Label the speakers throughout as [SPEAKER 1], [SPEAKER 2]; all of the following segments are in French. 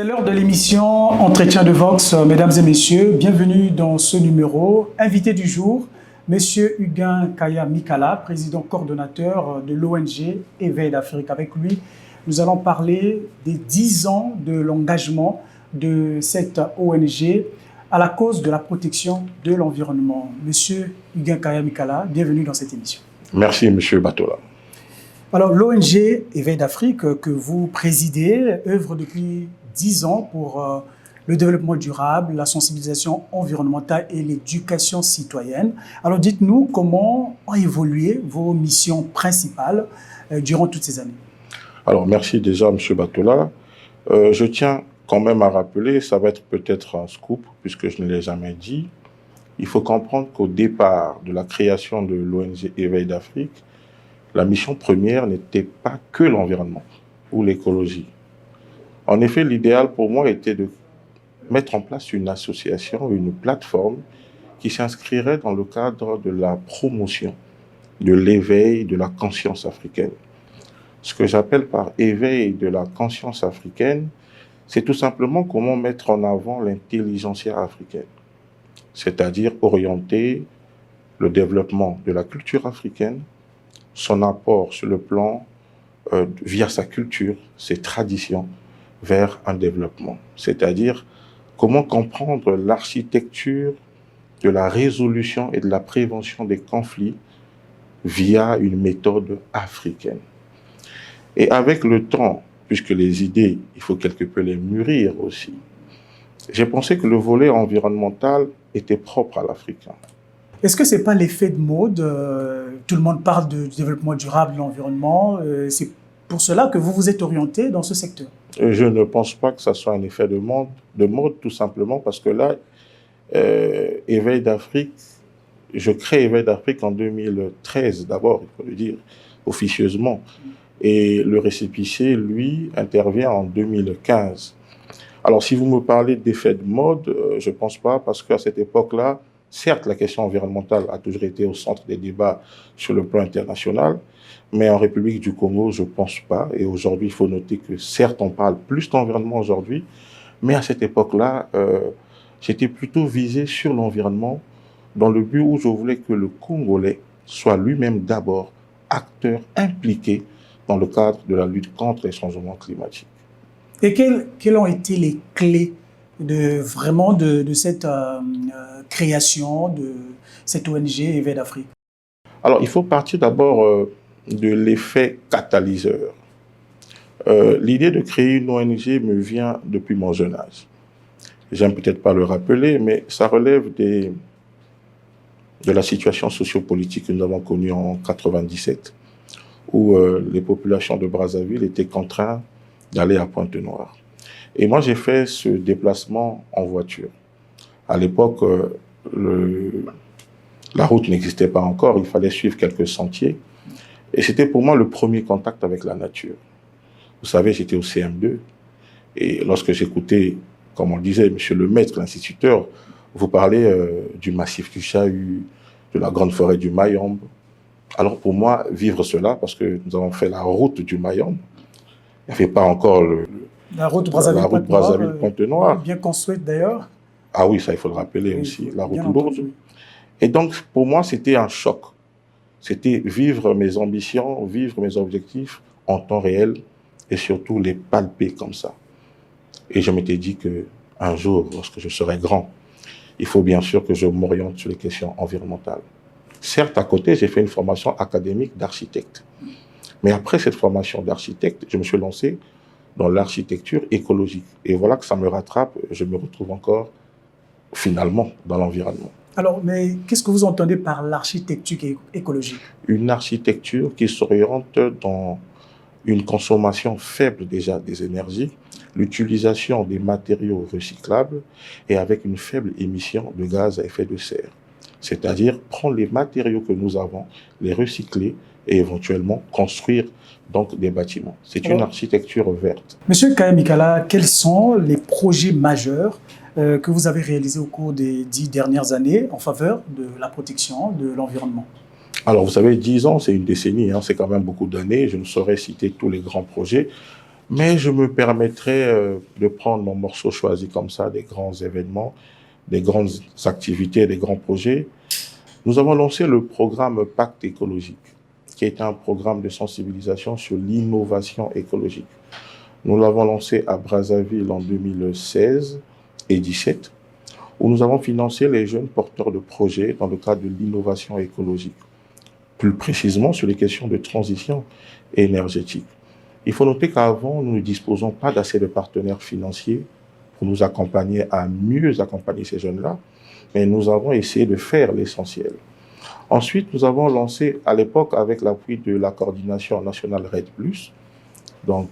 [SPEAKER 1] L'heure de l'émission Entretien de Vox, mesdames et messieurs, bienvenue dans ce numéro. Invité du jour, Monsieur Huguin Kaya Mikala, président coordonnateur de l'ONG Éveil d'Afrique. Avec lui, nous allons parler des 10 ans de l'engagement de cette ONG à la cause de la protection de l'environnement. Monsieur Huguin Kaya Mikala, bienvenue dans cette émission.
[SPEAKER 2] Merci, Monsieur Batola.
[SPEAKER 1] Alors, l'ONG Éveil d'Afrique que vous présidez œuvre depuis 10 ans pour le développement durable, la sensibilisation environnementale et l'éducation citoyenne. Alors, dites-nous comment ont évolué vos missions principales durant toutes ces années.
[SPEAKER 2] Alors, merci déjà, Monsieur Batola. Je tiens quand même à rappeler, ça va être peut-être un scoop, puisque je ne l'ai jamais dit. Il faut comprendre qu'au départ de la création de l'ONG Éveil d'Afrique, la mission première n'était pas que l'environnement ou l'écologie. En effet, l'idéal pour moi était de mettre en place une association, une plateforme qui s'inscrirait dans le cadre de la promotion, de l'éveil de la conscience africaine. Ce que j'appelle par éveil de la conscience africaine, c'est tout simplement comment mettre en avant l'intelligentsia africaine, c'est-à-dire orienter le développement de la culture africaine, son apport sur le plan, via sa culture, ses traditions, vers un développement. C'est-à-dire comment comprendre l'architecture de la résolution et de la prévention des conflits via une méthode africaine. Et avec le temps, puisque les idées, il faut quelque peu les mûrir aussi, j'ai pensé que le volet environnemental était propre à l'Africain.
[SPEAKER 1] Est-ce que ce n'est pas l'effet de mode? Tout le monde parle de développement durable de l'environnement. C'est pour cela que vous vous êtes orienté dans ce secteur?
[SPEAKER 2] Je ne pense pas que ça soit un effet de mode tout simplement parce que là, Éveil d'Afrique, je crée Éveil d'Afrique en 2013 d'abord, il faut le dire, officieusement. Et le récépissé, lui, intervient en 2015. Alors, si vous me parlez d'effet de mode, je ne pense pas parce qu'à cette époque-là, certes, la question environnementale a toujours été au centre des débats sur le plan international, mais en République du Congo, je ne pense pas. Et aujourd'hui, il faut noter que certes, on parle plus d'environnement aujourd'hui, mais à cette époque-là, j'étais plutôt visé sur l'environnement dans le but où je voulais que le Congolais soit lui-même d'abord acteur impliqué dans le cadre de la lutte contre les changements climatiques.
[SPEAKER 1] Et quelles ont été les clés de cette création de cette ONG Éveil d'Afrique?
[SPEAKER 2] Alors, il faut partir d'abord de l'effet catalyseur. L'idée de créer une ONG me vient depuis mon jeune âge. J'aime peut-être pas le rappeler, mais ça relève de la situation sociopolitique que nous avons connue en 1997, où les populations de Brazzaville étaient contraintes d'aller à Pointe-Noire. Et moi, j'ai fait ce déplacement en voiture. À l'époque, la route n'existait pas encore, il fallait suivre quelques sentiers. Et c'était pour moi le premier contact avec la nature. Vous savez, j'étais au CM2, et lorsque j'écoutais, comme on disait, monsieur le maître, l'instituteur, vous parlez du massif du Chahut, de la grande forêt du Mayombe. Alors pour moi, vivre cela, parce que nous avons fait la route du Mayombe, il n'y avait pas encore
[SPEAKER 1] la route Brazzaville-Pointe-Noire,
[SPEAKER 2] bien
[SPEAKER 1] construite d'ailleurs.
[SPEAKER 2] Ah oui, ça il faut le rappeler aussi, la route lourde. Et donc pour moi, c'était un choc. C'était vivre mes ambitions, vivre mes objectifs en temps réel et surtout les palper comme ça. Et je m'étais dit qu'un jour, lorsque je serai grand, il faut bien sûr que je m'oriente sur les questions environnementales. Certes, à côté, j'ai fait une formation académique d'architecte. Mais après cette formation d'architecte, je me suis lancé dans l'architecture écologique. Et voilà que ça me rattrape, je me retrouve encore finalement dans l'environnement.
[SPEAKER 1] Alors, mais qu'est-ce que vous entendez par l'architecture écologique?
[SPEAKER 2] Une architecture qui s'oriente dans une consommation faible déjà des énergies, l'utilisation des matériaux recyclables et avec une faible émission de gaz à effet de serre. C'est-à-dire prendre les matériaux que nous avons, les recycler et éventuellement construire donc des bâtiments. C'est une architecture verte.
[SPEAKER 1] Monsieur Kaya Mikala, quels sont les projets majeurs que vous avez réalisés au cours des 10 dernières années en faveur de la protection de l'environnement?
[SPEAKER 2] Alors, vous savez, 10 ans, c'est une décennie, hein, c'est quand même beaucoup d'années. Je ne saurais citer tous les grands projets, Mais je me permettrai de prendre mon morceau choisi comme ça, des grands événements, des grandes activités, des grands projets. Nous avons lancé le programme Pacte écologique, qui est un programme de sensibilisation sur l'innovation écologique. Nous l'avons lancé à Brazzaville en 2016 et 2017, où nous avons financé les jeunes porteurs de projets dans le cadre de l'innovation écologique, plus précisément sur les questions de transition énergétique. Il faut noter qu'avant, nous ne disposons pas d'assez de partenaires financiers pour nous accompagner à mieux accompagner ces jeunes-là, mais nous avons essayé de faire l'essentiel. Ensuite, nous avons lancé à l'époque, avec l'appui de la coordination nationale RED+, donc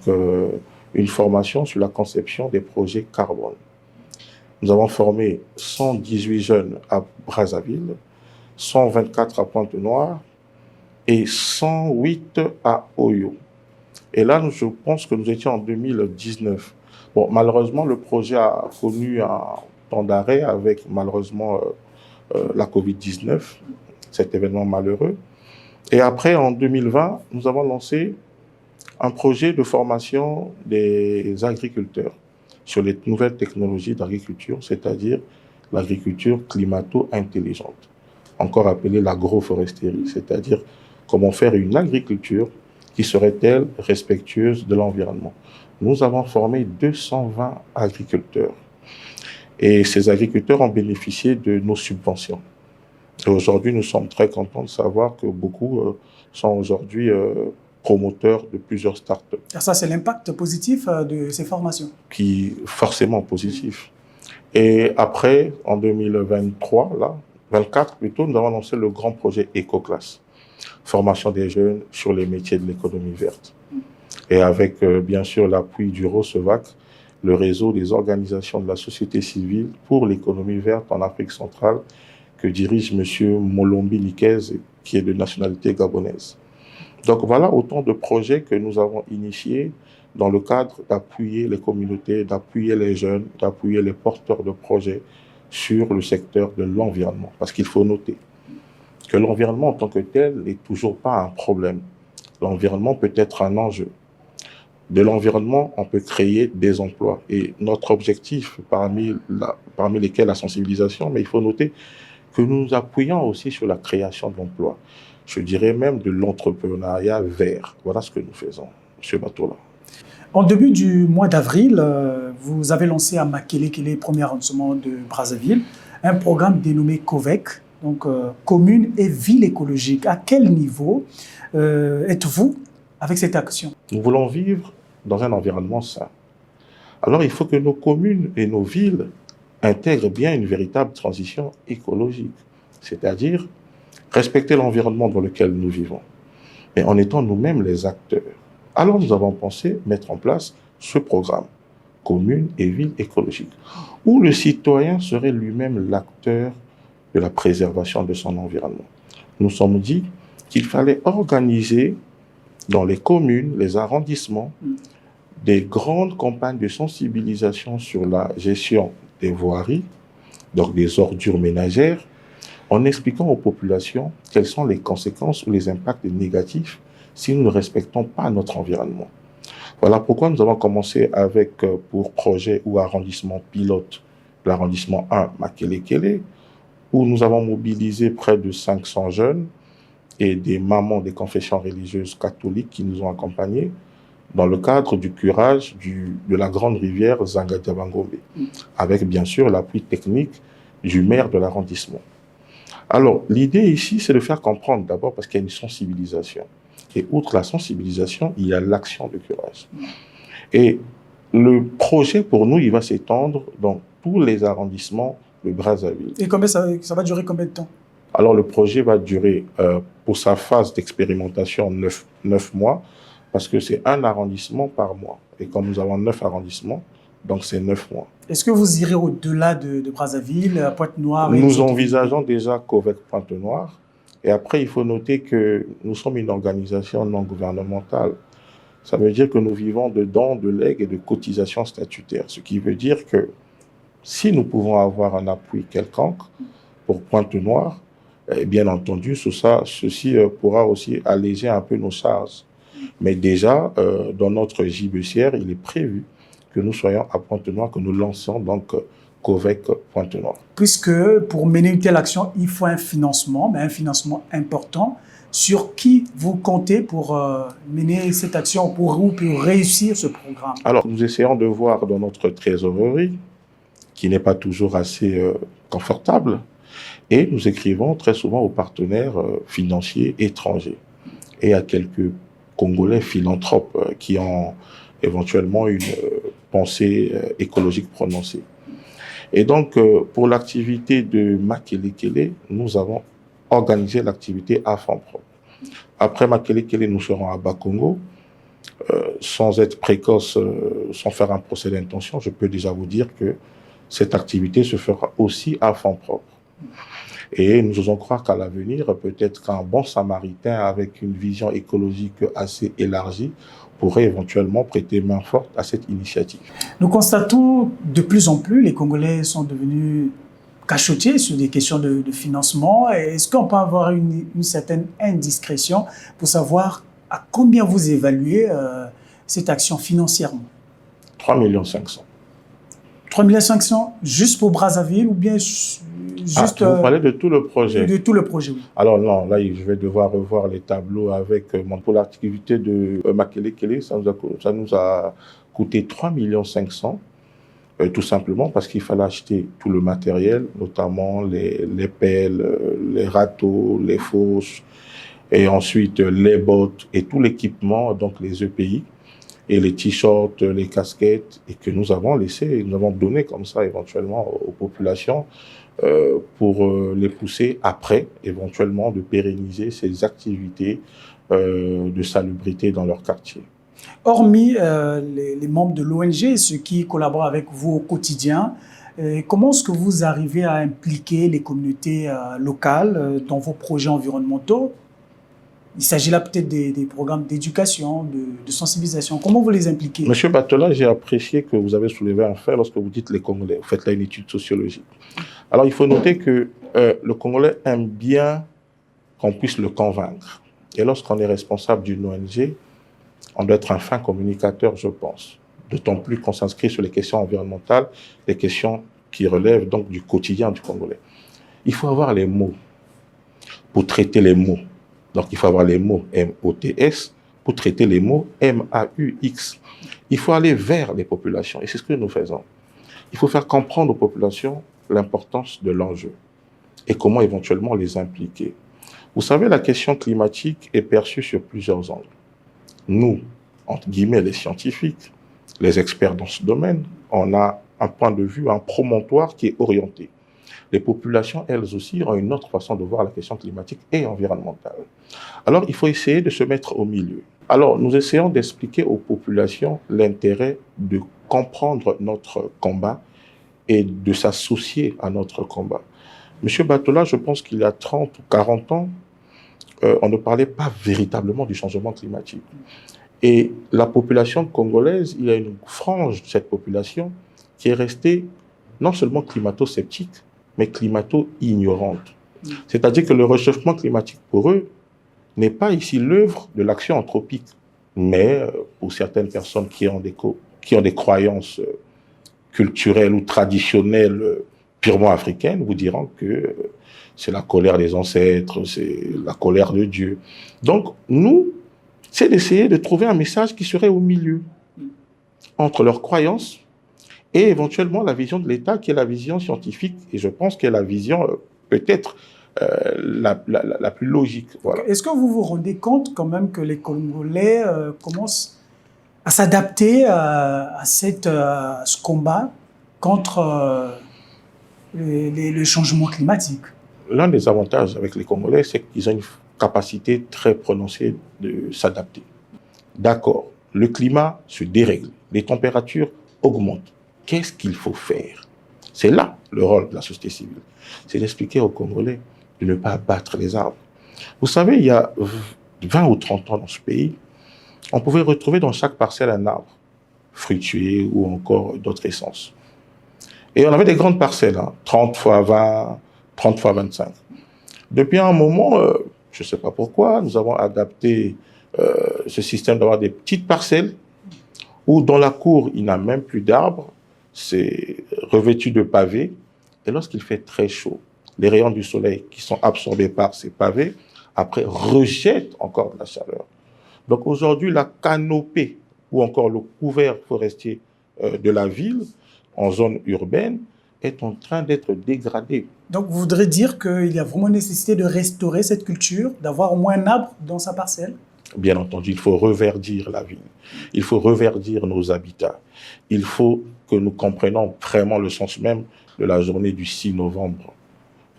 [SPEAKER 2] une formation sur la conception des projets carbone. Nous avons formé 118 jeunes à Brazzaville, 124 à Pointe-Noire et 108 à Oyo. Et là, je pense que nous étions en 2019. Bon, malheureusement, le projet a connu un temps d'arrêt avec, malheureusement, la Covid-19, cet événement malheureux. Et après, en 2020, nous avons lancé un projet de formation des agriculteurs sur les nouvelles technologies d'agriculture, c'est-à-dire l'agriculture climato-intelligente, encore appelée l'agroforesterie, c'est-à-dire comment faire une agriculture qui serait-elle respectueuse de l'environnement. Nous avons formé 220 agriculteurs et ces agriculteurs ont bénéficié de nos subventions. Et aujourd'hui, nous sommes très contents de savoir que beaucoup sont aujourd'hui promoteurs de plusieurs startups.
[SPEAKER 1] Ça, c'est l'impact positif de ces formations.
[SPEAKER 2] Qui est forcément positif. Et après, en 2023, là, 24 plutôt, nous avons lancé le grand projet EcoClass, formation des jeunes sur les métiers de l'économie verte. Et avec, bien sûr, l'appui du ROSEVAC, le réseau des organisations de la société civile pour l'économie verte en Afrique centrale, que dirige M. Molombi Nikez, qui est de nationalité gabonaise. Donc voilà autant de projets que nous avons initiés dans le cadre d'appuyer les communautés, d'appuyer les jeunes, d'appuyer les porteurs de projets sur le secteur de l'environnement. Parce qu'il faut noter que l'environnement en tant que tel n'est toujours pas un problème. L'environnement peut être un enjeu. De l'environnement, on peut créer des emplois. Et notre objectif, parmi lesquels la sensibilisation, mais il faut noter que nous nous appuyons aussi sur la création d'emplois. Je dirais même de l'entrepreneuriat vert. Voilà ce que nous faisons, M. Batola.
[SPEAKER 1] En début du mois d'avril, vous avez lancé à Makelekele, premier arrondissement de Brazzaville, un programme dénommé COVEC, donc commune et ville écologique. À quel niveau êtes-vous avec cette action?
[SPEAKER 2] Nous voulons vivre dans un environnement sain. Alors il faut que nos communes et nos villes intègrent bien une véritable transition écologique, c'est-à-dire respecter l'environnement dans lequel nous vivons, mais en étant nous-mêmes les acteurs. Alors nous avons pensé mettre en place ce programme, Communes et Villes écologiques, où le citoyen serait lui-même l'acteur de la préservation de son environnement. Nous sommes dit qu'il fallait organiser dans les communes, les arrondissements, des grandes campagnes de sensibilisation sur la gestion des voiries, donc des ordures ménagères, en expliquant aux populations quelles sont les conséquences ou les impacts négatifs si nous ne respectons pas notre environnement. Voilà pourquoi nous avons commencé avec, pour projet ou arrondissement pilote, l'arrondissement 1, Makelekele, où nous avons mobilisé près de 500 jeunes et des mamans des confessions religieuses catholiques qui nous ont accompagnés dans le cadre du curage de la grande rivière Zanga-Diabangombe, avec bien sûr l'appui technique du maire de l'arrondissement. Alors, l'idée ici, c'est de faire comprendre d'abord parce qu'il y a une sensibilisation. Et outre la sensibilisation, il y a l'action de curage. Et le projet, pour nous, il va s'étendre dans tous les arrondissements de Brazzaville.
[SPEAKER 1] Et ça va durer combien de temps?
[SPEAKER 2] Alors, le projet va durer, pour sa phase d'expérimentation, 9 mois, parce que c'est un arrondissement par mois. Et comme nous avons 9 arrondissements, donc c'est 9 mois.
[SPEAKER 1] Est-ce que vous irez au-delà de Brazzaville, à Pointe-Noire?
[SPEAKER 2] Nous envisageons déjà qu'avec Pointe-Noire. Et après, il faut noter que nous sommes une organisation non gouvernementale. Ça veut dire que nous vivons de dons, de legs et de cotisations statutaires. Ce qui veut dire que si nous pouvons avoir un appui quelconque pour Pointe-Noire, bien entendu, ceci pourra aussi alléger un peu nos charges. Mais déjà, dans notre JBCR, il est prévu que nous soyons à Pointe-Noire, que nous lançons donc COVEC Pointe-Noire.
[SPEAKER 1] Puisque pour mener une telle action, il faut un financement, mais un financement important. Sur qui vous comptez pour mener cette action, pour réussir ce programme?
[SPEAKER 2] Alors, nous essayons de voir dans notre trésorerie, qui n'est pas toujours assez confortable, et nous écrivons très souvent aux partenaires financiers étrangers et à quelques Congolais philanthropes qui ont éventuellement une pensée écologique prononcée. Et donc, pour l'activité de Makelekele, nous avons organisé l'activité à fonds propres. Après Makelekele, nous serons à Bakongo. Sans être précoce, sans faire un procès d'intention, je peux déjà vous dire que cette activité se fera aussi à fonds propres. Et nous osons croire qu'à l'avenir, peut-être qu'un bon samaritain avec une vision écologique assez élargie pourrait éventuellement prêter main forte à cette initiative.
[SPEAKER 1] Nous constatons de plus en plus, les Congolais sont devenus cachotiers sur des questions de financement. Est-ce qu'on peut avoir une certaine indiscrétion pour savoir à combien vous évaluez cette action financièrement?
[SPEAKER 2] 3,5 millions.
[SPEAKER 1] 3,5 millions juste pour Brazzaville ou bien juste...
[SPEAKER 2] vous parlez de tout le projet?
[SPEAKER 1] De tout le projet, oui.
[SPEAKER 2] Alors non, là, je vais devoir revoir les tableaux avec pour l'activité de Makelekele. Ça nous a coûté 3,5 millions, tout simplement parce qu'il fallait acheter tout le matériel, notamment les pelles, les râteaux, les fosses, et ensuite les bottes et tout l'équipement, donc les EPI. Et les t-shirts, les casquettes, et que nous avons laissé, nous avons donné comme ça éventuellement aux populations pour les pousser après, éventuellement, de pérenniser ces activités de salubrité dans leur quartier.
[SPEAKER 1] Hormis les membres de l'ONG, ceux qui collaborent avec vous au quotidien, comment est-ce que vous arrivez à impliquer les communautés locales dans vos projets environnementaux? Il s'agit là peut-être des programmes d'éducation, de sensibilisation. Comment vous les impliquez?
[SPEAKER 2] Monsieur Batola, j'ai apprécié que vous avez soulevé un fait lorsque vous dites les Congolais. Vous faites là une étude sociologique. Alors, il faut noter que le Congolais aime bien qu'on puisse le convaincre. Et lorsqu'on est responsable d'une ONG, on doit être un fin communicateur, je pense. D'autant plus qu'on s'inscrit sur les questions environnementales, les questions qui relèvent donc du quotidien du Congolais. Il faut avoir les mots pour traiter les mots. Donc, il faut avoir les mots M-O-T-S pour traiter les mots M-A-U-X. Il faut aller vers les populations, et c'est ce que nous faisons. Il faut faire comprendre aux populations l'importance de l'enjeu et comment éventuellement les impliquer. Vous savez, la question climatique est perçue sur plusieurs angles. Nous, entre guillemets, les scientifiques, les experts dans ce domaine, on a un point de vue, un promontoire qui est orienté. Les populations, elles aussi, ont une autre façon de voir la question climatique et environnementale. Alors, il faut essayer de se mettre au milieu. Alors, nous essayons d'expliquer aux populations l'intérêt de comprendre notre combat et de s'associer à notre combat. Monsieur Batola, je pense qu'il y a 30 ou 40 ans, on ne parlait pas véritablement du changement climatique. Et la population congolaise, il y a une frange de cette population qui est restée non seulement climato-sceptique, mais climato-ignorante. C'est-à-dire que le réchauffement climatique, pour eux, n'est pas ici l'œuvre de l'action anthropique, mais pour certaines personnes qui ont des croyances culturelles ou traditionnelles purement africaines, vous diront que c'est la colère des ancêtres, c'est la colère de Dieu. Donc, nous, c'est d'essayer de trouver un message qui serait au milieu entre leurs croyances et éventuellement la vision de l'État, qui est la vision scientifique, et je pense qu'elle est la vision peut-être la plus logique. Voilà.
[SPEAKER 1] Est-ce que vous vous rendez compte quand même que les Congolais commencent à s'adapter à ce combat contre le changement climatique?
[SPEAKER 2] L'un des avantages avec les Congolais, c'est qu'ils ont une capacité très prononcée de s'adapter. D'accord, le climat se dérègle, les températures augmentent. Qu'est-ce qu'il faut faire? C'est là le rôle de la société civile. C'est d'expliquer aux Congolais de ne pas abattre les arbres. Vous savez, il y a 20 ou 30 ans dans ce pays, on pouvait retrouver dans chaque parcelle un arbre fruitier ou encore d'autres essences. Et on avait des grandes parcelles, 30 fois 20, 30 fois 25. Depuis un moment, je ne sais pas pourquoi, nous avons adapté ce système d'avoir des petites parcelles où dans la cour, il n'a même plus d'arbres, c'est revêtu de pavés. Et lorsqu'il fait très chaud, les rayons du soleil qui sont absorbés par ces pavés, après, rejettent encore de la chaleur. Donc aujourd'hui, la canopée ou encore le couvert forestier de la ville, en zone urbaine, est en train d'être dégradé.
[SPEAKER 1] Donc, vous voudrez dire qu'il y a vraiment nécessité de restaurer cette culture, d'avoir au moins un arbre dans sa parcelle?
[SPEAKER 2] Bien entendu, il faut reverdir la ville. Il faut reverdir nos habitats. Il faut que nous comprenions vraiment le sens même de la journée du 6 novembre.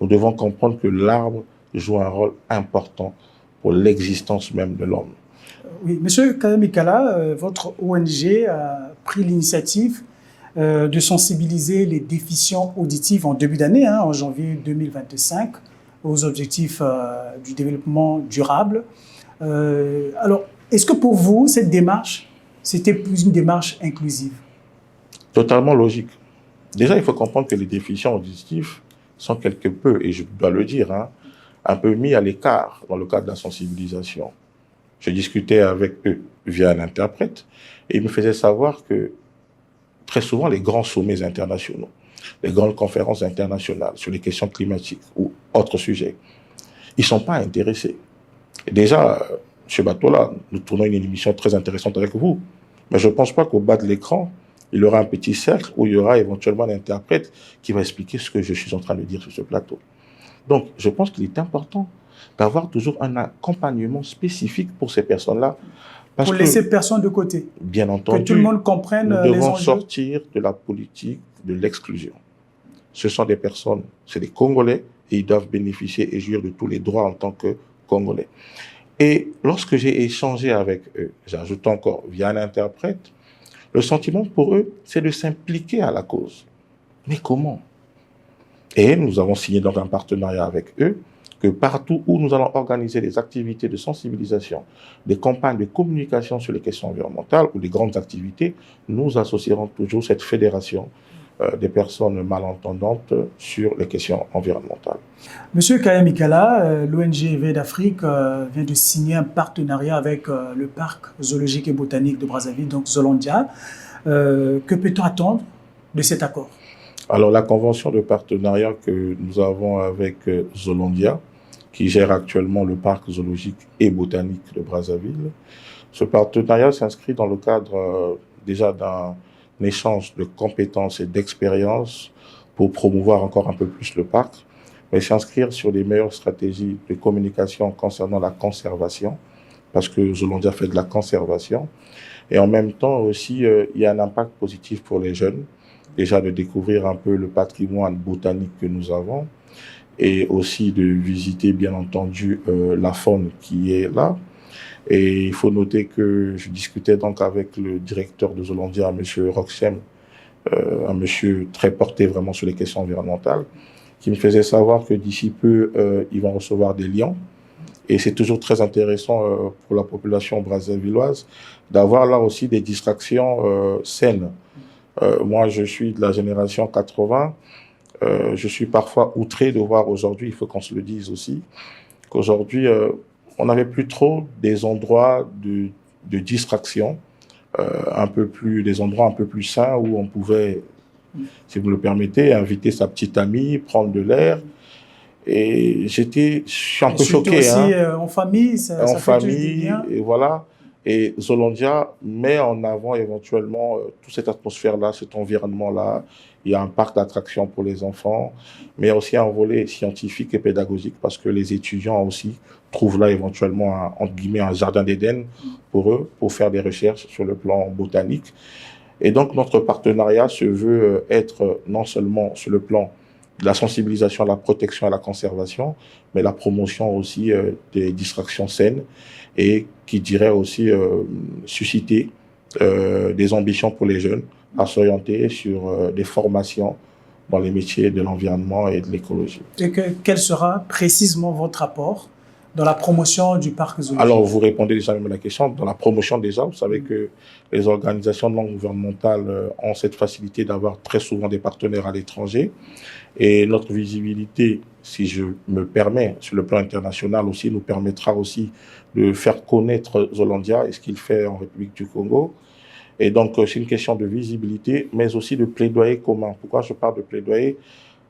[SPEAKER 2] Nous devons comprendre que l'arbre joue un rôle important pour l'existence même de l'homme.
[SPEAKER 1] Oui, Monsieur Kaya Mikala, votre ONG a pris l'initiative de sensibiliser les déficients auditifs en début d'année, en janvier 2025, aux objectifs du développement durable. Alors, est-ce que pour vous, cette démarche, c'était plus une démarche inclusive?
[SPEAKER 2] Totalement logique. Déjà, il faut comprendre que les déficients auditifs sont quelque peu, et je dois le dire, un peu mis à l'écart dans le cadre de la sensibilisation. Je discutais avec eux via un interprète et ils me faisaient savoir que très souvent, les grands sommets internationaux, les grandes conférences internationales sur les questions climatiques ou autres sujets, ils ne sont pas intéressés. Et déjà, M. Batola, nous tournons une émission très intéressante avec vous, mais je ne pense pas qu'au bas de l'écran, il y aura un petit cercle où il y aura éventuellement un interprète qui va expliquer ce que je suis en train de dire sur ce plateau. Donc, je pense qu'il est important d'avoir toujours un accompagnement spécifique pour ces personnes-là.
[SPEAKER 1] Pour laisser personne de côté.
[SPEAKER 2] Bien entendu.
[SPEAKER 1] Que tout le monde comprenne les enjeux.
[SPEAKER 2] Nous devons sortir de la politique de l'exclusion. Ce sont des personnes, c'est des Congolais, et ils doivent bénéficier et jouir de tous les droits en tant que Congolais. Et lorsque j'ai échangé avec eux, j'ajoute encore via un interprète, le sentiment pour eux, c'est de s'impliquer à la cause. Mais comment? Et nous avons signé donc un partenariat avec eux, que partout où nous allons organiser des activités de sensibilisation, des campagnes de communication sur les questions environnementales ou des grandes activités, nous associerons toujours cette fédération des personnes malentendantes sur les questions environnementales.
[SPEAKER 1] Monsieur Kaya Mikala, l'ONG Éveil d'Afrique vient de signer un partenariat avec le parc zoologique et botanique de Brazzaville, donc Zolandia. Que peut-on attendre de cet accord?
[SPEAKER 2] Alors, la convention de partenariat que nous avons avec Zolandia, qui gère actuellement le parc zoologique et botanique de Brazzaville, ce partenariat s'inscrit dans le cadre déjà d'un échange de compétences et d'expériences pour promouvoir encore un peu plus le parc, mais s'inscrire sur les meilleures stratégies de communication concernant la conservation, parce que Zolandia fait de la conservation, et en même temps aussi, il y a un impact positif pour les jeunes, déjà de découvrir un peu le patrimoine botanique que nous avons et aussi de visiter bien entendu la faune qui est là. Et il faut noter que je discutais donc avec le directeur de Zolandia, M. Roxem, un monsieur très porté vraiment sur les questions environnementales, qui me faisait savoir que d'ici peu, ils vont recevoir des lions. Et c'est toujours très intéressant pour la population brazzavilloise d'avoir là aussi des distractions saines. Moi, je suis de la génération 80. Je suis parfois outré de voir aujourd'hui, il faut qu'on se le dise aussi, qu'aujourd'hui, on n'avait plus trop des endroits de distraction, des endroits un peu plus sains où on pouvait, si vous le permettez, inviter sa petite amie, prendre de l'air. Et je suis un peu choqué.
[SPEAKER 1] Aussi en famille, ça fait du bien.
[SPEAKER 2] Et voilà. Et Zolandia met en avant éventuellement toute cette atmosphère-là, cet environnement-là. Il y a un parc d'attractions pour les enfants, mais il y a aussi un volet scientifique et pédagogique parce que les étudiants aussi trouvent là éventuellement, entre guillemets, un jardin d'Éden pour eux, pour faire des recherches sur le plan botanique. Et donc, notre partenariat se veut être non seulement sur le plan de la sensibilisation à la protection et à la conservation, mais la promotion aussi des distractions saines et qui dirait aussi susciter des ambitions pour les jeunes à s'orienter sur des formations dans les métiers de l'environnement et de l'écologie.
[SPEAKER 1] Et quel sera précisément votre apport dans la promotion du parc zoologique?
[SPEAKER 2] Alors, vous répondez déjà même à la question. Dans la promotion déjà, vous savez que les organisations non gouvernementales ont cette facilité d'avoir très souvent des partenaires à l'étranger. Et notre visibilité, si je me permets, sur le plan international aussi, nous permettra aussi de faire connaître Zollandia et ce qu'il fait en République du Congo. Et donc, c'est une question de visibilité, mais aussi de plaidoyer commun. Pourquoi je parle de plaidoyer?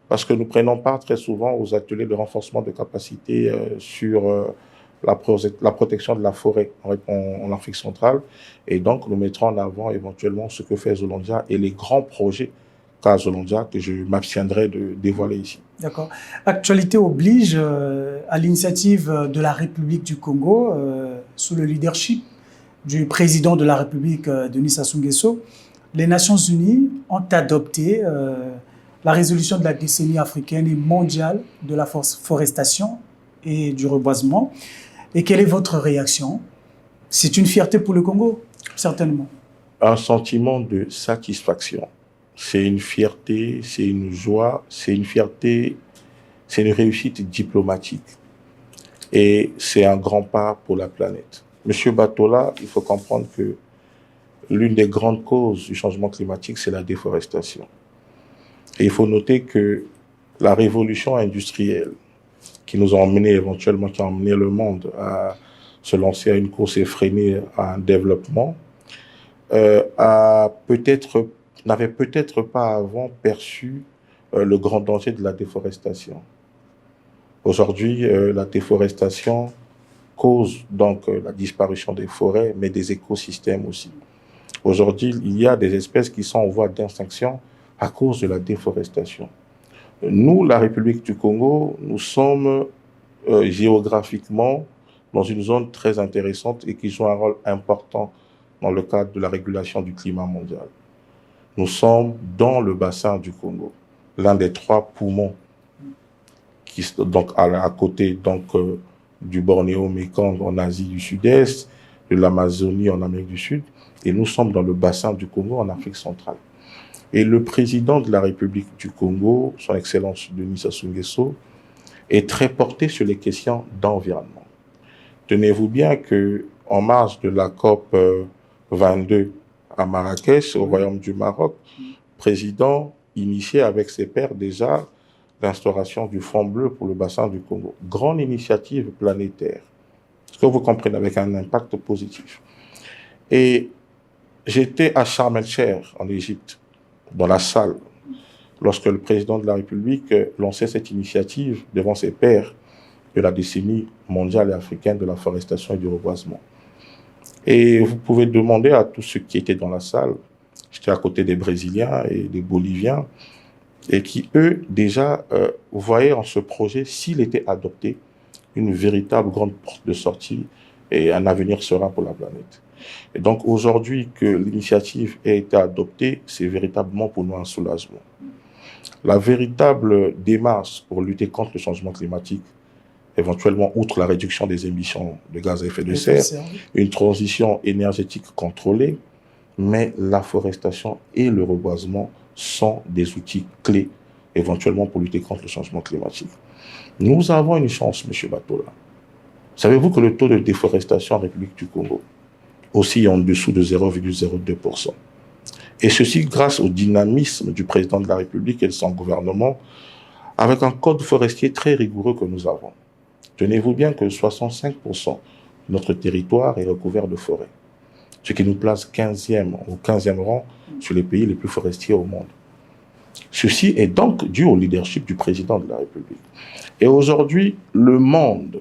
[SPEAKER 2] Parce que nous prenons part très souvent aux ateliers de renforcement de capacité sur la protection de la forêt en Afrique centrale. Et donc, nous mettrons en avant éventuellement ce que fait Zollandia et les grands projets qu'a Zollandia que je m'abstiendrai de dévoiler ici.
[SPEAKER 1] D'accord. Actualité oblige, à l'initiative de la République du Congo, sous le leadership du président de la République, Denis Sassou Nguesso, les Nations Unies ont adopté la résolution de la décennie africaine et mondiale de la forestation et du reboisement. Et quelle est votre réaction? C'est une fierté pour le Congo, certainement.
[SPEAKER 2] Un sentiment de satisfaction. C'est une fierté, c'est une joie, c'est une fierté, c'est une réussite diplomatique. Et c'est un grand pas pour la planète. Monsieur Batola, il faut comprendre que l'une des grandes causes du changement climatique, c'est la déforestation. Et il faut noter que la révolution industrielle qui nous a emmené éventuellement, qui a emmené le monde à se lancer à une course effrénée à un développement, n'avait peut-être pas avant perçu le grand danger de la déforestation. Aujourd'hui, la déforestation cause donc la disparition des forêts, mais des écosystèmes aussi. Aujourd'hui, il y a des espèces qui sont en voie d'extinction à cause de la déforestation. Nous, la République du Congo, nous sommes géographiquement dans une zone très intéressante et qui joue un rôle important dans le cadre de la régulation du climat mondial. Nous sommes dans le bassin du Congo, l'un des 3 poumons qui donc à côté du Bornéo-Mékong en Asie du Sud-Est, de l'Amazonie en Amérique du Sud, et nous sommes dans le bassin du Congo en Afrique centrale. Et le président de la République du Congo, son Excellence Denis Sassou Nguesso, est très porté sur les questions d'environnement. Tenez-vous bien qu'en marge de la COP 22 à Marrakech, au Royaume du Maroc, le président initiait avec ses pairs déjà l'instauration du Fonds bleu pour le bassin du Congo. Grande initiative planétaire, ce que vous comprenez, avec un impact positif. Et j'étais à Sharm el-Sheikh, en Égypte, dans la salle, lorsque le président de la République lançait cette initiative devant ses pairs de la décennie mondiale et africaine de la forestation et du reboisement. Et vous pouvez demander à tous ceux qui étaient dans la salle, j'étais à côté des Brésiliens et des Boliviens, et qui, eux, déjà voyaient en ce projet, s'il était adopté, une véritable grande porte de sortie et un avenir serein pour la planète. Et donc aujourd'hui que l'initiative ait été adoptée, c'est véritablement pour nous un soulagement. La véritable démarche pour lutter contre le changement climatique, éventuellement outre la réduction des émissions de gaz à effet de serre, une transition énergétique contrôlée, mais la forestation et le reboisement sont des outils clés éventuellement pour lutter contre le changement climatique. Nous avons une chance, M. Batola. Savez-vous que le taux de déforestation en République du Congo oscille en dessous de 0,02%. Et ceci grâce au dynamisme du président de la République et de son gouvernement, avec un code forestier très rigoureux que nous avons. Tenez-vous bien que 65% de notre territoire est recouvert de forêts, ce qui nous place au 15e rang sur les pays les plus forestiers au monde. Ceci est donc dû au leadership du président de la République. Et aujourd'hui, le monde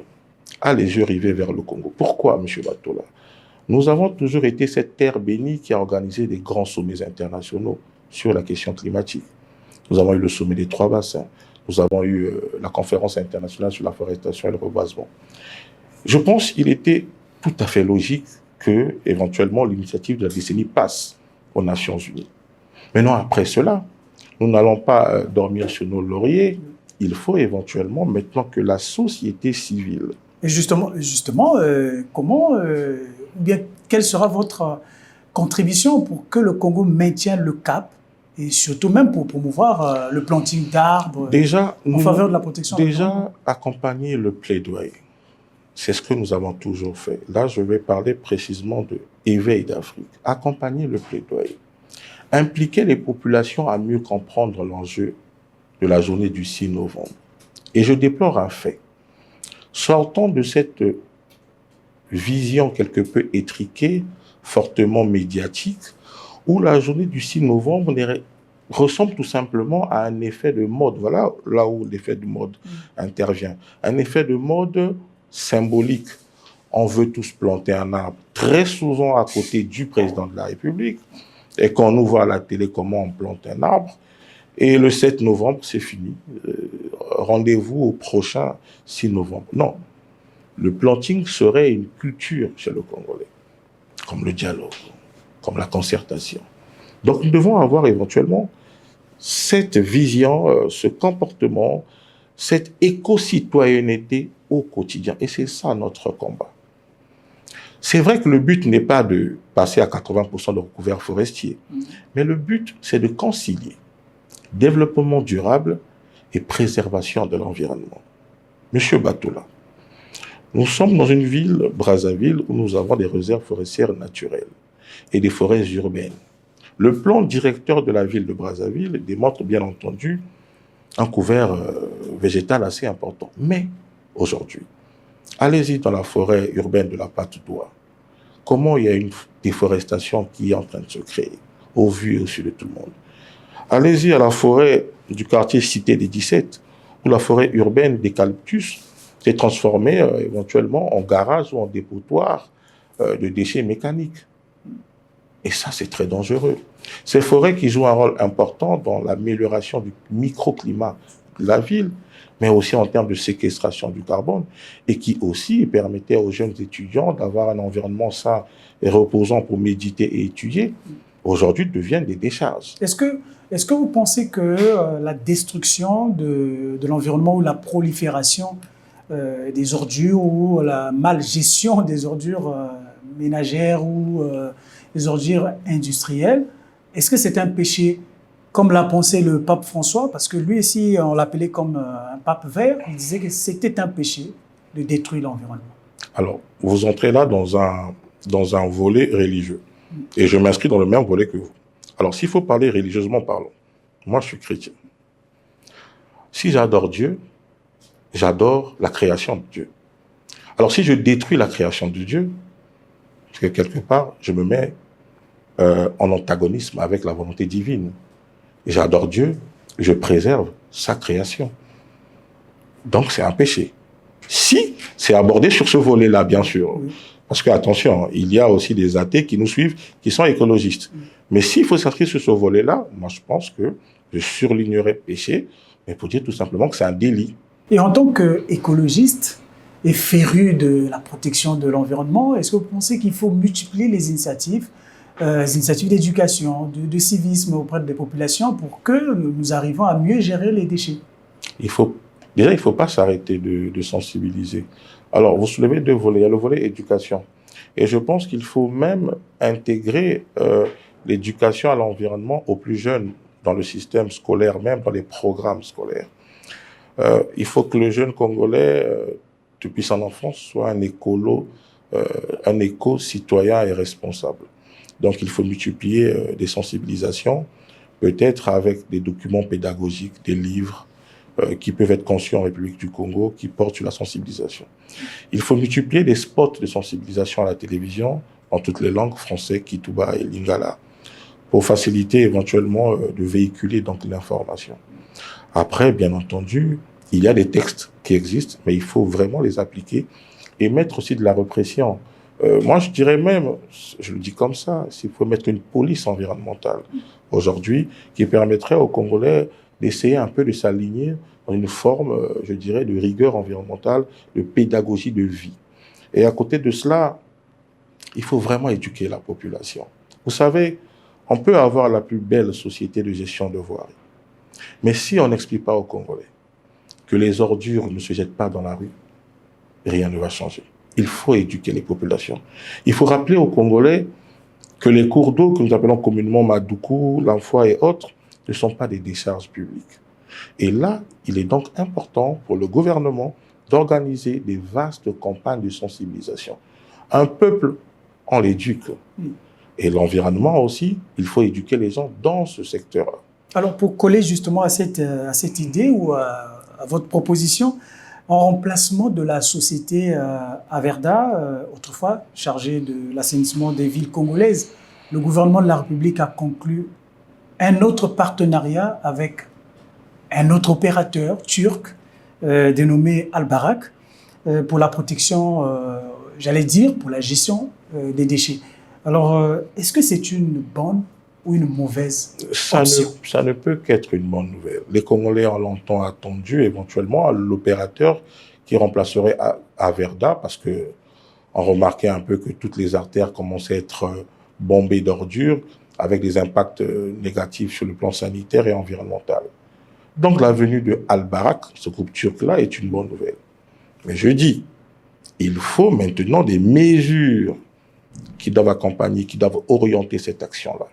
[SPEAKER 2] a les yeux rivés vers le Congo. Pourquoi, M. Batola? Nous avons toujours été cette terre bénie qui a organisé des grands sommets internationaux sur la question climatique. Nous avons eu le sommet des 3 bassins. Nous avons eu la conférence internationale sur la forestation et le reboisement. Je pense qu'il était tout à fait logique que, éventuellement, l'initiative de la décennie passe aux Nations Unies. Maintenant, après cela, nous n'allons pas dormir sur nos lauriers. Il faut éventuellement, maintenant que la société civile...
[SPEAKER 1] Et justement comment, bien, quelle sera votre contribution pour que le Congo maintienne le cap et surtout même pour promouvoir le planting d'arbres en faveur de la protection?
[SPEAKER 2] Déjà, accompagner le plaidoyer. C'est ce que nous avons toujours fait. Là, je vais parler précisément de éveil d'Afrique. Accompagner le plaidoyer. Impliquer les populations à mieux comprendre l'enjeu de la journée du 6 novembre. Et je déplore un fait. Sortant de cette vision quelque peu étriquée, fortement médiatique, où la journée du 6 novembre ressemble tout simplement à un effet de mode. Voilà là où l'effet de mode intervient. Un effet de mode symbolique. On veut tous planter un arbre, très souvent à côté du président de la République. Et quand on nous voit à la télé comment on plante un arbre, et le 7 novembre, c'est fini. Rendez-vous au prochain 6 novembre. Non. Le planting serait une culture chez le Congolais, comme le dialogue, comme la concertation. Donc nous devons avoir éventuellement cette vision, ce comportement, cette éco-citoyenneté au quotidien. Et c'est ça notre combat. C'est vrai que le but n'est pas de passer à 80% de recouvert forestier, mais le but, c'est de concilier développement durable et préservation de l'environnement. Monsieur Batola, nous sommes dans une ville, Brazzaville, où nous avons des réserves forestières naturelles et des forêts urbaines. Le plan directeur de la ville de Brazzaville démontre bien entendu un couvert végétal assez important. Mais aujourd'hui, allez-y dans la forêt urbaine de la Patte d'Oie. Comment il y a une déforestation qui est en train de se créer, au vu et au su de tout le monde. Allez-y à la forêt du quartier Cité des 17, où la forêt urbaine d'Eucalyptus s'est transformée éventuellement en garage ou en dépotoir de déchets mécaniques. Et ça, c'est très dangereux. Ces forêts qui jouent un rôle important dans l'amélioration du microclimat de la ville, mais aussi en termes de séquestration du carbone, et qui aussi permettaient aux jeunes étudiants d'avoir un environnement sain et reposant pour méditer et étudier, aujourd'hui deviennent des décharges.
[SPEAKER 1] Est-ce que vous pensez que la destruction de l'environnement ou la prolifération des ordures ou la malgestion des ordures ménagères ou des ordures industrielles, est-ce que c'est un péché comme l'a pensé le pape François? Parce que lui aussi, on l'appelait comme un pape vert, il disait que c'était un péché de détruire l'environnement.
[SPEAKER 2] Alors, vous entrez là dans un volet religieux. Et je m'inscris dans le même volet que vous. Alors, s'il faut parler religieusement parlant, moi, je suis chrétien. Si j'adore Dieu, j'adore la création de Dieu. Alors, si je détruis la création de Dieu, parce que quelque part, je me mets en antagonisme avec la volonté divine. J'adore Dieu, je préserve sa création. Donc, c'est un péché. Si c'est abordé sur ce volet-là, bien sûr. Oui. Parce que, attention, il y a aussi des athées qui nous suivent, qui sont écologistes. Mais s'il faut s'inscrire sur ce volet-là, moi, je pense que je surlignerais péché, mais pour dire tout simplement que c'est un délit.
[SPEAKER 1] Et en tant qu'écologiste et féru de la protection de l'environnement, est-ce que vous pensez qu'il faut multiplier les initiatives d'éducation, de civisme auprès des populations pour que nous arrivions à mieux gérer les déchets?
[SPEAKER 2] Déjà, il ne faut pas s'arrêter de sensibiliser. Alors, vous soulevez deux volets. Il y a le volet éducation. Et je pense qu'il faut même intégrer l'éducation à l'environnement aux plus jeunes dans le système scolaire, même dans les programmes scolaires. Il faut que le jeune Congolais, depuis son enfance, soit un éco-citoyen et responsable. Donc, il faut multiplier des sensibilisations, peut-être avec des documents pédagogiques, des livres, qui peuvent être conçus en République du Congo, qui portent sur la sensibilisation. Il faut multiplier des spots de sensibilisation à la télévision, en toutes les langues, français, Kituba et Lingala, pour faciliter éventuellement de véhiculer donc l'information. Après, bien entendu, il y a des textes qui existent, mais il faut vraiment les appliquer et mettre aussi de la répression. Moi, je dirais même, je le dis comme ça, s'il faut mettre une police environnementale aujourd'hui qui permettrait aux Congolais d'essayer un peu de s'aligner dans une forme, je dirais, de rigueur environnementale, de pédagogie de vie. Et à côté de cela, il faut vraiment éduquer la population. Vous savez, on peut avoir la plus belle société de gestion de voirie. Mais si on n'explique pas aux Congolais que les ordures ne se jettent pas dans la rue, rien ne va changer. Il faut éduquer les populations. Il faut rappeler aux Congolais que les cours d'eau que nous appelons communément Madoukou, l'Enfoi et autres ne sont pas des décharges publiques. Et là, il est donc important pour le gouvernement d'organiser des vastes campagnes de sensibilisation. Un peuple, on l'éduque. Et l'environnement aussi, il faut éduquer les gens dans ce secteur-là.
[SPEAKER 1] Alors, pour coller justement à cette idée ou à à votre proposition, en remplacement de la société Averda, autrefois chargée de l'assainissement des villes congolaises, le gouvernement de la République a conclu un autre partenariat avec un autre opérateur turc dénommé Albarak pour la protection, j'allais dire, pour la gestion des déchets. Alors, est-ce que c'est une bonne ou une mauvaise option?
[SPEAKER 2] Ça ne peut qu'être une bonne nouvelle. Les Congolais ont longtemps attendu éventuellement l'opérateur qui remplacerait Averda parce que on remarquait un peu que toutes les artères commençaient à être bombées d'ordures avec des impacts négatifs sur le plan sanitaire et environnemental. Donc la venue de Albarak, ce groupe turc-là, est une bonne nouvelle. Mais je dis, il faut maintenant des mesures qui doivent accompagner, qui doivent orienter cette action-là.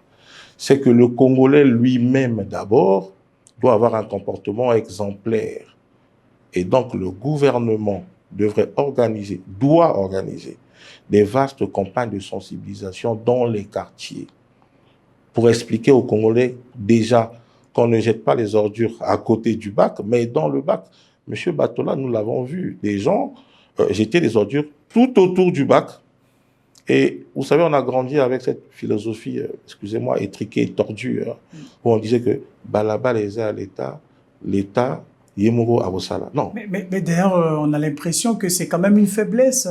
[SPEAKER 2] C'est que le Congolais lui-même, d'abord, doit avoir un comportement exemplaire. Et donc le gouvernement doit organiser des vastes campagnes de sensibilisation dans les quartiers pour expliquer aux Congolais déjà qu'on ne jette pas les ordures à côté du bac, mais dans le bac. Monsieur Batola, nous l'avons vu, des gens jetaient les ordures tout autour du bac. Et vous savez, on a grandi avec cette philosophie, excusez-moi, étriquée et tordue, où on disait que Balaba les a à l'État, l'État, Yemuro Avosala. Non.
[SPEAKER 1] Mais d'ailleurs, on a l'impression que c'est quand même une faiblesse.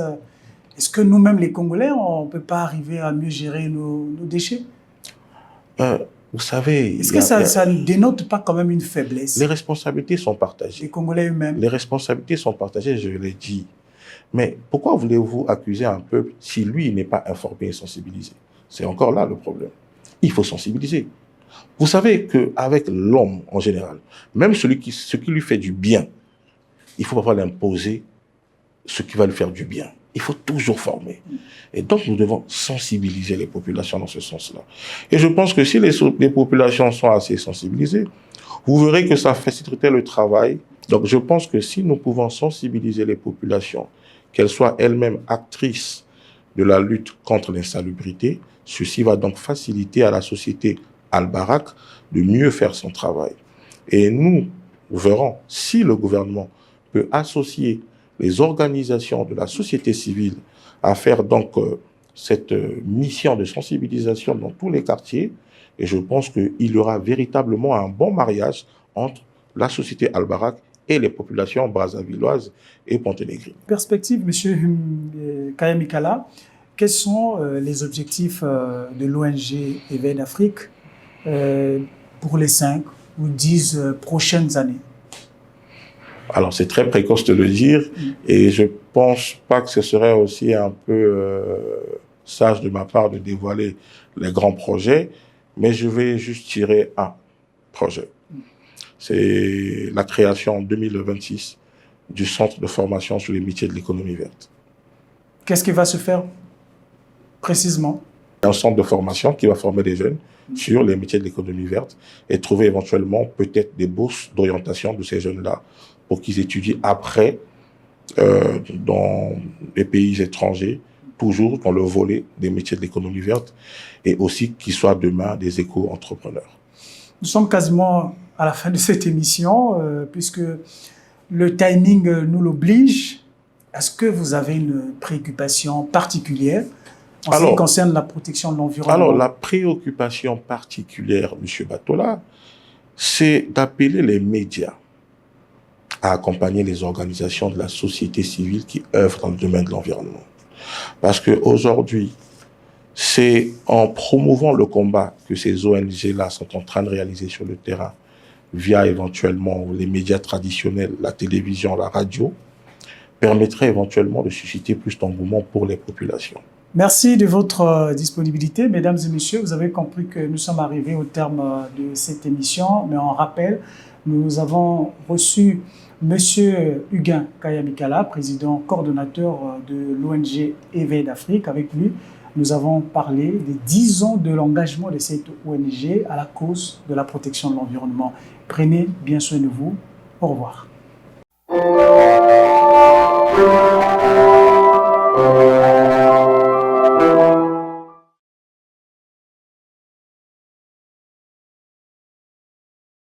[SPEAKER 1] Est-ce que nous-mêmes, les Congolais, on ne peut pas arriver à mieux gérer nos déchets?
[SPEAKER 2] Vous savez...
[SPEAKER 1] Est-ce que ça ne dénote pas quand même une faiblesse?
[SPEAKER 2] Les responsabilités sont partagées.
[SPEAKER 1] Les Congolais eux-mêmes.
[SPEAKER 2] Les responsabilités sont partagées, je l'ai dit. Mais pourquoi voulez-vous accuser un peuple si lui n'est pas informé et sensibilisé? C'est encore là le problème. Il faut sensibiliser. Vous savez qu'avec l'homme en général, même ce qui lui fait du bien, il faut pas l'imposer ce qui va lui faire du bien. Il faut toujours former. Et donc, nous devons sensibiliser les populations dans ce sens-là. Et je pense que si les populations sont assez sensibilisées, vous verrez que ça faciliterait le travail. Donc, je pense que si nous pouvons sensibiliser les populations, qu'elles soient elles-mêmes actrices de la lutte contre l'insalubrité, ceci va donc faciliter à la société Albarak de mieux faire son travail. Et nous verrons si le gouvernement peut associer les organisations de la société civile à faire donc cette mission de sensibilisation dans tous les quartiers. Et je pense qu'il y aura véritablement un bon mariage entre la société Albarak et les populations brazzavilloises et ponténégrines.
[SPEAKER 1] Perspective, M. Kaya Mikala, quels sont les objectifs de l'ONG Éveil d'Afrique pour les 5 ou 10 prochaines années?
[SPEAKER 2] Alors, c'est très précoce de le dire, et je pense pas que ce serait aussi un peu sage de ma part de dévoiler les grands projets, mais je vais juste tirer un projet. C'est la création en 2026 du centre de formation sur les métiers de l'économie verte.
[SPEAKER 1] Qu'est-ce qui va se faire précisément?
[SPEAKER 2] Un centre de formation qui va former des jeunes sur les métiers de l'économie verte et trouver éventuellement peut-être des bourses d'orientation de ces jeunes-là pour qu'ils étudient après dans les pays étrangers, toujours dans le volet des métiers de l'économie verte et aussi qu'ils soient demain des éco-entrepreneurs.
[SPEAKER 1] Nous sommes quasiment à la fin de cette émission, puisque le timing nous l'oblige. Est-ce que vous avez une préoccupation particulière en ce qui concerne la protection de l'environnement?
[SPEAKER 2] Alors, la préoccupation particulière, M. Batola, c'est d'appeler les médias à accompagner les organisations de la société civile qui œuvrent dans le domaine de l'environnement. Parce qu'aujourd'hui, c'est en promouvant le combat que ces ONG-là sont en train de réaliser sur le terrain, via éventuellement les médias traditionnels, la télévision, la radio, permettrait éventuellement de susciter plus d'engouement pour les populations.
[SPEAKER 1] Merci de votre disponibilité. Mesdames et messieurs, vous avez compris que nous sommes arrivés au terme de cette émission, mais en rappel, nous avons reçu M. Huguin Kaya Mikala, président coordonnateur de l'ONG Éveil d'Afrique. Avec lui, nous avons parlé des 10 ans de l'engagement de cette ONG à la cause de la protection de l'environnement. Prenez bien soin de vous. Au revoir.